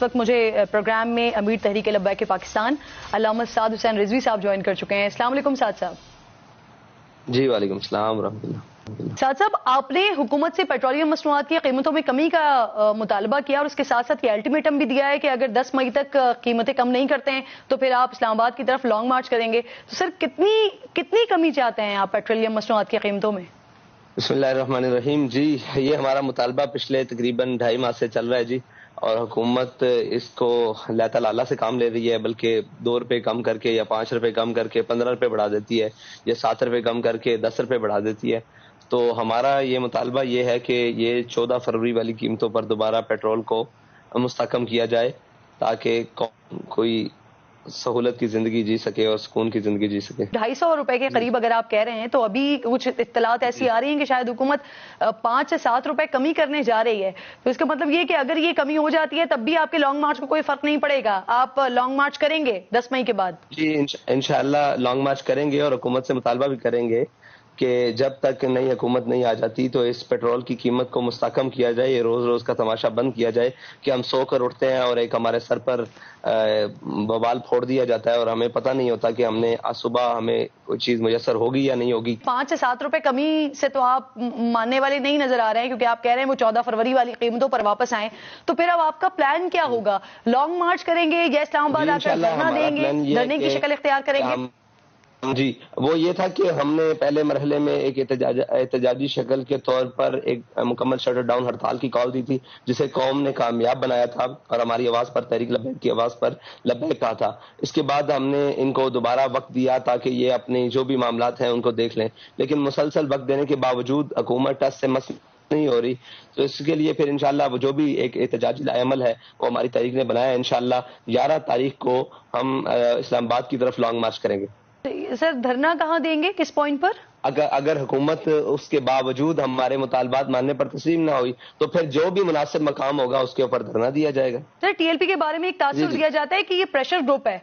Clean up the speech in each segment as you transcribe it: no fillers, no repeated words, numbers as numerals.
وقت مجھے پروگرام میں امیر تحریک لبیک پاکستان علامہ سعد حسین رضوی صاحب جوائن کر چکے ہیں. السلام علیکم سعد صاحب. جی وعلیکم السلام ورحمۃ اللہ. سعد صاحب، آپ نے حکومت سے پیٹرولیم مصنوعات کی قیمتوں میں کمی کا مطالبہ کیا اور اس کے ساتھ ساتھ یہ الٹیمیٹم بھی دیا ہے کہ اگر 10 مئی تک قیمتیں کم نہیں کرتے ہیں تو پھر آپ اسلام آباد کی طرف لانگ مارچ کریں گے. تو سر کتنی کمی چاہتے ہیں آپ پیٹرولیم مصنوعات کی قیمتوں میں؟ بسم اللہ الرحمن الرحیم. جی یہ ہمارا مطالبہ پچھلے تقریباً 2.5 ماہ سے چل رہا ہے جی، اور حکومت اس کو اللہ تعالیٰ سے کام لے رہی ہے، بلکہ 2 روپے کم کر کے یا 5 روپے کم کر کے 15 روپے بڑھا دیتی ہے، یا 7 روپے کم کر کے 10 روپے بڑھا دیتی ہے. تو ہمارا یہ مطالبہ یہ ہے کہ یہ 14 فروری والی قیمتوں پر دوبارہ پیٹرول کو مستحکم کیا جائے تاکہ کوئی سہولت کی زندگی جی سکے اور سکون کی زندگی جی سکے. 250 روپے کے قریب اگر آپ کہہ رہے ہیں تو ابھی کچھ اطلاعات ایسی آ رہی ہیں کہ شاید حکومت 5 سے 7 روپے کمی کرنے جا رہی ہے. تو اس کا مطلب یہ کہ اگر یہ کمی ہو جاتی ہے تب بھی آپ کے لانگ مارچ کو کوئی فرق نہیں پڑے گا، آپ لانگ مارچ کریں گے 10 مئی کے بعد؟ جی انشاءاللہ لانگ مارچ کریں گے، اور حکومت سے مطالبہ بھی کریں گے کہ جب تک نئی حکومت نہیں آ جاتی تو اس پیٹرول کی قیمت کو مستحکم کیا جائے، یہ روز روز کا تماشا بند کیا جائے کہ ہم سو کر اٹھتے ہیں اور ایک ہمارے سر پر بوال پھوڑ دیا جاتا ہے اور ہمیں پتہ نہیں ہوتا کہ ہم نے صبح ہمیں کوئی چیز میسر ہوگی یا نہیں ہوگی. 5 سے 7 روپے کمی سے تو آپ ماننے والے نہیں نظر آ رہے ہیں، کیونکہ آپ کہہ رہے ہیں وہ 14 فروری والی قیمتوں پر واپس آئیں. تو پھر اب آپ کا پلان کیا ہوگا؟ لانگ مارچ کریں گے یا اسلام آباد آ کر دھرنا دیں گے، دھرنے کی شکل اختیار کریں گے؟ جی وہ یہ تھا کہ ہم نے پہلے مرحلے میں ایک احتجاجی شکل کے طور پر ایک مکمل شٹر ڈاؤن ہڑتال کی کال دی تھی، جسے قوم نے کامیاب بنایا تھا اور ہماری آواز پر، تحریک لبیک کی آواز پر لبیک کہا تھا. اس کے بعد ہم نے ان کو دوبارہ وقت دیا تاکہ یہ اپنے جو بھی معاملات ہیں ان کو دیکھ لیں، لیکن مسلسل وقت دینے کے باوجود حکومت ٹس سے مس نہیں ہو رہی. تو اس کے لیے پھر انشاءاللہ وہ جو بھی ایک احتجاجی عمل ہے وہ ہماری تحریک نے بنایا ہے. انشاءاللہ 11 تاریخ کو ہم اسلام آباد کی طرف لانگ مارچ کریں گے. سر دھرنا کہاں دیں گے، کس پوائنٹ پر؟ اگر حکومت اس کے باوجود ہمارے مطالبات ماننے پر تسلیم نہ ہوئی تو پھر جو بھی مناسب مقام ہوگا اس کے اوپر دھرنا دیا جائے گا. سر ٹی ایل پی کے بارے میں ایک تاثر دیا جاتا ہے کہ یہ پریشر گروپ ہے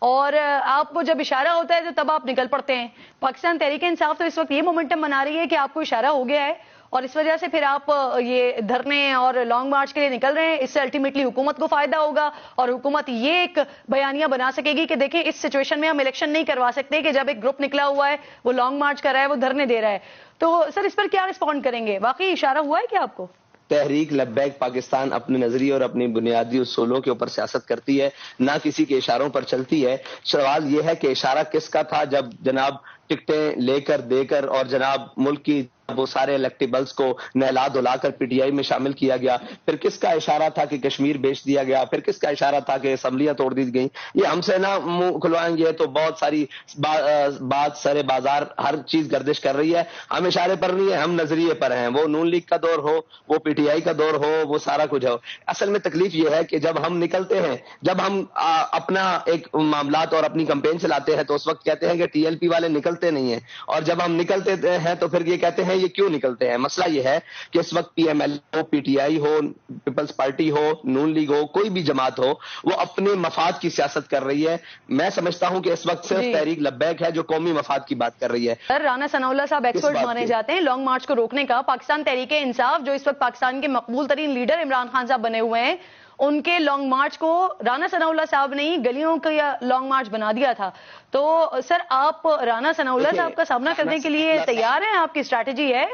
اور آپ کو جب اشارہ ہوتا ہے تو تب آپ نکل پڑتے ہیں. پاکستان تحریک انصاف تو اس وقت یہ مومنٹم بنا رہی ہے کہ آپ کو اشارہ ہو گیا ہے اور اس وجہ سے پھر آپ یہ دھرنے اور لانگ مارچ کے لیے نکل رہے ہیں. اس سے الٹیمیٹلی حکومت کو فائدہ ہوگا اور حکومت یہ ایک بیانیہ بنا سکے گی کہ دیکھیں اس سچویشن میں ہم الیکشن نہیں کروا سکتے کہ جب ایک گروپ نکلا ہوا ہے وہ لانگ مارچ کر رہا ہے، وہ دھرنے دے رہا ہے. تو سر اس پر کیا رسپونڈ کریں گے؟ واقعی اشارہ ہوا ہے کیا آپ کو؟ تحریک لبیک پاکستان اپنے نظریے اور اپنی بنیادی اصولوں کے اوپر سیاست کرتی ہے، نہ کسی کے اشاروں پر چلتی ہے. سوال یہ ہے کہ اشارہ کس کا تھا جب جناب ٹکٹیں لے کر دے کر اور جناب ملک کی وہ سارے الیکٹیبلز کو نہلا دھلا کر پی ٹی آئی میں شامل کیا گیا؟ پھر کس کا اشارہ تھا کہ کشمیر بیچ دیا گیا؟ پھر کس کا اشارہ تھا کہ اسمبلیاں توڑ دی گئیں؟ یہ ہم سے نہ منہ کھلوائیں گے تو بہت ساری بات سرے بازار ہر چیز گردش کر رہی ہے. ہم اشارے پر نہیں ہیں، ہم نظریے پر ہیں. وہ نون لیگ کا دور ہو، وہ پی ٹی آئی کا دور ہو، وہ سارا کچھ ہو. اصل میں تکلیف یہ ہے کہ جب ہم نکلتے ہیں، جب ہم اپنا ایک معاملات اور اپنی کمپین چلاتے ہیں تو اس وقت کہتے ہیں کہ ٹی ایل پی والے نکلتے نہیں ہیں، اور جب ہم نکلتے ہیں تو پھر یہ کہتے ہیں یہ کیوں نکلتے ہیں. مسئلہ یہ ہے کہ اس وقت پی ایم ایل ہو، پی ٹی آئی ہو، پیپلز پارٹی ہو، نون لیگ ہو، کوئی بھی جماعت ہو، وہ اپنے مفاد کی سیاست کر رہی ہے. میں سمجھتا ہوں کہ اس وقت صرف تحریک لبیک ہے جو قومی مفاد کی بات کر رہی ہے. سر رانا ثناء اللہ صاحب ایکسپرٹ مانے جاتے ہیں لانگ مارچ کو روکنے کا. پاکستان تحریک انصاف جو اس وقت پاکستان کے مقبول ترین لیڈر عمران خان صاحب بنے ہوئے ہیں، ان کے لانگ مارچ کو رانا ثناء اللہ صاحب نے ہی گلیوں کا لانگ مارچ بنا دیا تھا. تو سر آپ رانا ثناء اللہ صاحب کا سامنا کرنے کے لیے تیار ہیں؟ آپ کی اسٹریٹجی ہے؟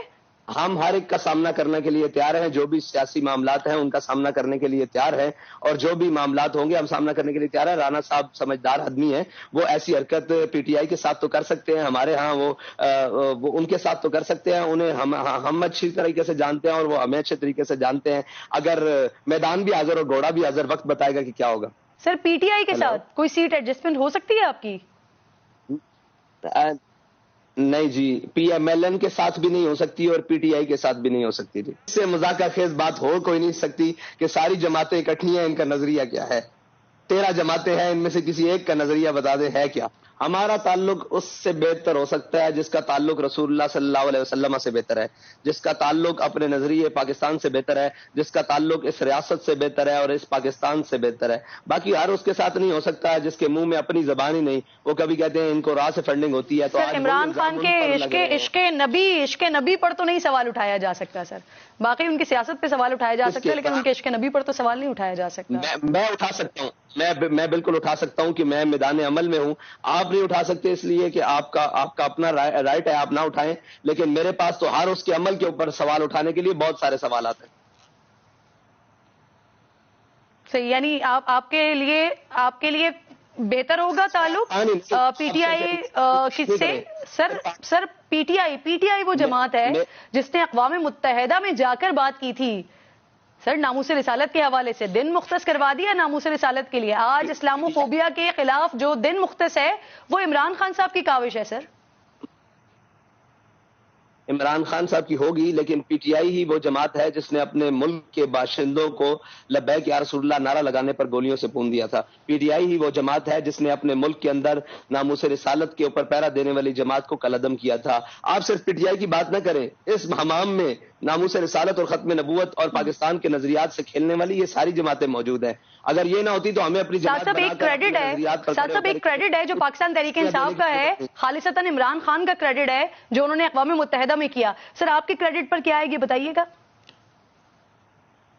ہم ہر ایک کا سامنا کرنے کے لیے تیار ہیں، جو بھی سیاسی معاملات ہیں ان کا سامنا کرنے کے لیے تیار ہیں، اور جو بھی معاملات ہوں گے ہم سامنا کرنے کے لیے تیار ہیں. رانا صاحب سمجھدار آدمی ہیں، وہ ایسی حرکت پی ٹی آئی کے ساتھ تو کر سکتے ہیں، ہمارے ہاں وہ ان کے ساتھ تو کر سکتے ہیں. انہیں ہم اچھی طریقے سے جانتے ہیں اور وہ ہمیں اچھے طریقے سے جانتے ہیں. اگر میدان بھی حاضر اور گھوڑا بھی حاضر، وقت بتائے گا کہ کیا ہوگا. سر پی ٹی آئی کے ساتھ کوئی سیٹ ایڈجسٹمنٹ ہو سکتی ہے آپ کی؟ نہیں جی، پی ایم ایل این کے ساتھ بھی نہیں ہو سکتی اور پی ٹی آئی کے ساتھ بھی نہیں ہو سکتی. جی اس سے مذاکرہ خیز بات ہو کوئی نہیں سکتی کہ ساری جماعتیں اکٹھی ہیں، ان کا نظریہ کیا ہے. 13 جماعتیں ہیں، ان میں سے کسی ایک کا نظریہ بتا دیں ہے کیا. ہمارا تعلق اس سے بہتر ہو سکتا ہے جس کا تعلق رسول اللہ صلی اللہ علیہ وسلم سے بہتر ہے، جس کا تعلق اپنے نظریے پاکستان سے بہتر ہے، جس کا تعلق اس ریاست سے بہتر ہے اور اس پاکستان سے بہتر ہے۔ باقی ہر اس کے ساتھ نہیں ہو سکتا ہے جس کے منہ میں اپنی زبان ہی نہیں، وہ کبھی کہتے ہیں ان کو راہ سے فنڈنگ ہوتی ہے۔ تو سر عمران خان کے عشق نبی پر تو نہیں سوال اٹھایا جا سکتا سر، باقی ان کی سیاست پہ سوال اٹھایا جا سکتا ہے لیکن ان کے عشق نبی پر تو سوال نہیں اٹھایا جا سکتا۔ میں اٹھا سکتا ہوں، میں بالکل اٹھا سکتا ہوں کہ میں میدان عمل میں ہوں، آپ نہیں اٹھا سکتے اس لیے کہ آپ کا اپنا رائٹ ہے، آپ نہ اٹھائیں، لیکن میرے پاس تو ہر اس کے عمل کے اوپر سوال اٹھانے کے لیے بہت سارے سوالات ہیں۔ صحیح، یعنی آپ کے لیے بہتر ہوگا تعلق پی ٹی آئی کس سے؟ سر پی ٹی آئی وہ جماعت ہے جس نے اقوام متحدہ میں جا کر بات کی تھی سر ناموس رسالت کے حوالے سے، دن مختص کروا دیا ناموس رسالت کے لیے۔ آج اسلامو فوبیا کے خلاف جو دن مختص ہے وہ عمران خان صاحب کی کاوش ہے سر۔ عمران خان صاحب کی ہوگی، لیکن پی ٹی آئی ہی وہ جماعت ہے جس نے اپنے ملک کے باشندوں کو لبیک یا رسول اللہ نعرہ لگانے پر گولیوں سے پون دیا تھا۔ پی ٹی آئی ہی وہ جماعت ہے جس نے اپنے ملک کے اندر ناموس رسالت کے اوپر پہرا دینے والی جماعت کو قلعدم کیا تھا۔ آپ صرف پی ٹی آئی کی بات نہ کریں، اس حمام میں ناموس رسالت اور ختم نبوت اور پاکستان کے نظریات سے کھیلنے والی یہ ساری جماعتیں موجود ہیں۔ اگر یہ نہ ہوتی تو ہمیں اپنی جماعت ایک کریڈٹ ہے جو پاکستان تحریک انصاف کا ہے، خالصتاً عمران خان کا کریڈٹ ہے جو انہوں نے اقوام متحدہ میں کیا۔ سر آپ کے کریڈٹ پر کیا آئے گی بتائیے گا؟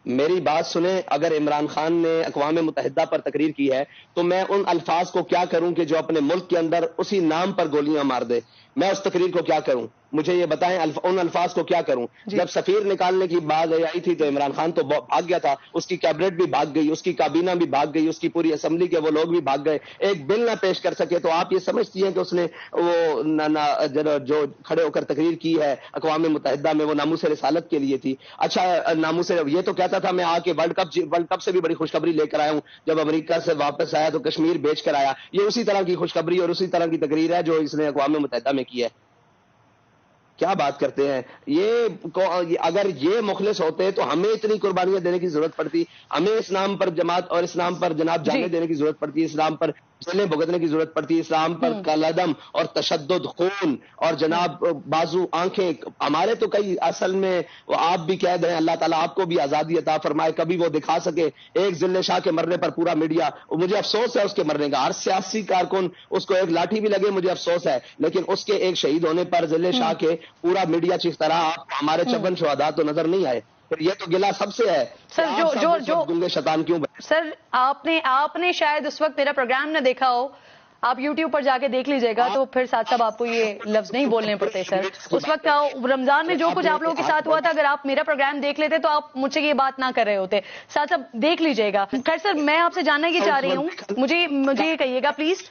میری بات سنیں، اگر عمران خان نے اقوام متحدہ پر تقریر کی ہے تو میں ان الفاظ کو کیا کروں کہ جو اپنے ملک کے اندر اسی نام پر گولیاں مار دے؟ میں اس تقریر کو کیا کروں؟ مجھے یہ بتائیں ان الفاظ کو کیا کروں؟ جب سفیر نکالنے کی بات آئی تھی تو عمران خان تو بھاگ گیا تھا، اس کی کیبنٹ بھی بھاگ گئی، اس کی کابینہ بھی بھاگ گئی، اس کی پوری اسمبلی کے وہ لوگ بھی بھاگ گئے، ایک بل نہ پیش کر سکے۔ تو آپ یہ سمجھتی ہیں کہ اس نے وہ جو کھڑے ہو کر تقریر کی ہے اقوام متحدہ میں وہ ناموس رسالت کے لیے تھی؟ اچھا ناموس یہ تو کہتا تھا میں آ کے ورلڈ کپ سے بھی بڑی خوشخبری لے کر آیا ہوں، جب امریکہ سے واپس آیا تو کشمیر بیچ کر آیا۔ یہ اسی طرح کی خوشخبری اور اسی طرح کی تقریر ہے جو اس نے اقوام متحدہ میں کی ہے۔ کیا بات کرتے ہیں یہ؟ اگر یہ مخلص ہوتے تو ہمیں اتنی قربانیاں دینے کی ضرورت پڑتی، ہمیں اس نام پر جماعت اور اس نام پر جناب جانے دینے کی ضرورت پڑتی، اس نام پر جیلیں بھگتنے کی ضرورت پڑتی، اسلام پر قلعدم اور تشدد، خون اور جناب بازو آنکھیں ہمارے تو کئی اصل میں وہ آپ بھی کہہ دیں اللہ تعالیٰ آپ کو بھی آزادی عطا فرمائے، کبھی وہ دکھا سکے ایک ذل شاہ کے مرنے پر پورا میڈیا، مجھے افسوس ہے اس کے مرنے کا، ہر سیاسی کارکن اس کو ایک لاٹھی بھی لگے مجھے افسوس ہے، لیکن اس کے ایک شہید ہونے پر ذل شاہ کے پورا میڈیا چیختا رہا، آپ ہمارے 56 شہداء تو نظر نہیں آئے۔ یہ تو گلہ سب سے ہے سر جو گنگے شیطان کیوں بنے؟ سر آپ نے شاید اس وقت میرا پروگرام نہ دیکھا ہو، آپ یوٹیوب پر جا کے دیکھ لیجئے گا تو پھر ساتھ صاحب آپ کو یہ لفظ نہیں بولنے پڑتے سر۔ اس وقت رمضان میں جو کچھ آپ لوگوں کے ساتھ ہوا تھا، اگر آپ میرا پروگرام دیکھ لیتے تو آپ مجھ سے یہ بات نہ کر رہے ہوتے۔ ساتھ صاحب دیکھ لیجئے گا۔ خیر سر میں آپ سے جاننا یہ چاہ رہی ہوں، مجھے یہ کہیے گا پلیز،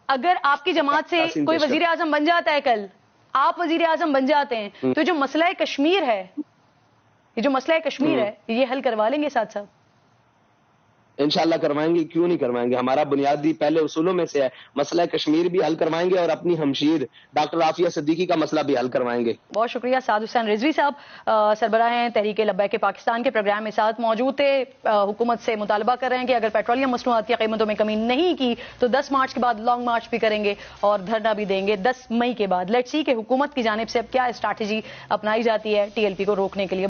اگر آپ کی جماعت سے کوئی وزیر اعظم بن جاتا ہے، کل آپ وزیر اعظم بن جاتے ہیں تو جو مسئلہ کشمیر ہے، یہ حل کروا لیں گے ساتھ صاحب؟ انشاءاللہ کروائیں گے، کیوں نہیں کروائیں گے؟ ہمارا بنیادی پہلے اصولوں میں سے ہے، مسئلہ کشمیر بھی حل کروائیں گے اور اپنی ہمشیر ڈاکٹر عافیہ صدیقی کا مسئلہ بھی حل کروائیں گے۔ بہت شکریہ سعد حسین رضوی صاحب، سربراہ ہیں تحریک لبیک پاکستان کے پروگرام میں ساتھ موجود تھے۔ حکومت سے مطالبہ کر رہے ہیں کہ اگر پیٹرولیم مصنوعات کی قیمتوں میں کمی نہیں کی تو 10 مارچ کے بعد لانگ مارچ بھی کریں گے اور دھرنا بھی دیں گے 10 مئی کے بعد۔ لیٹس سی کہ حکومت کی جانب سے اب کیا اسٹریٹجی اپنائی جاتی ہے TLP کو روکنے کے لیے۔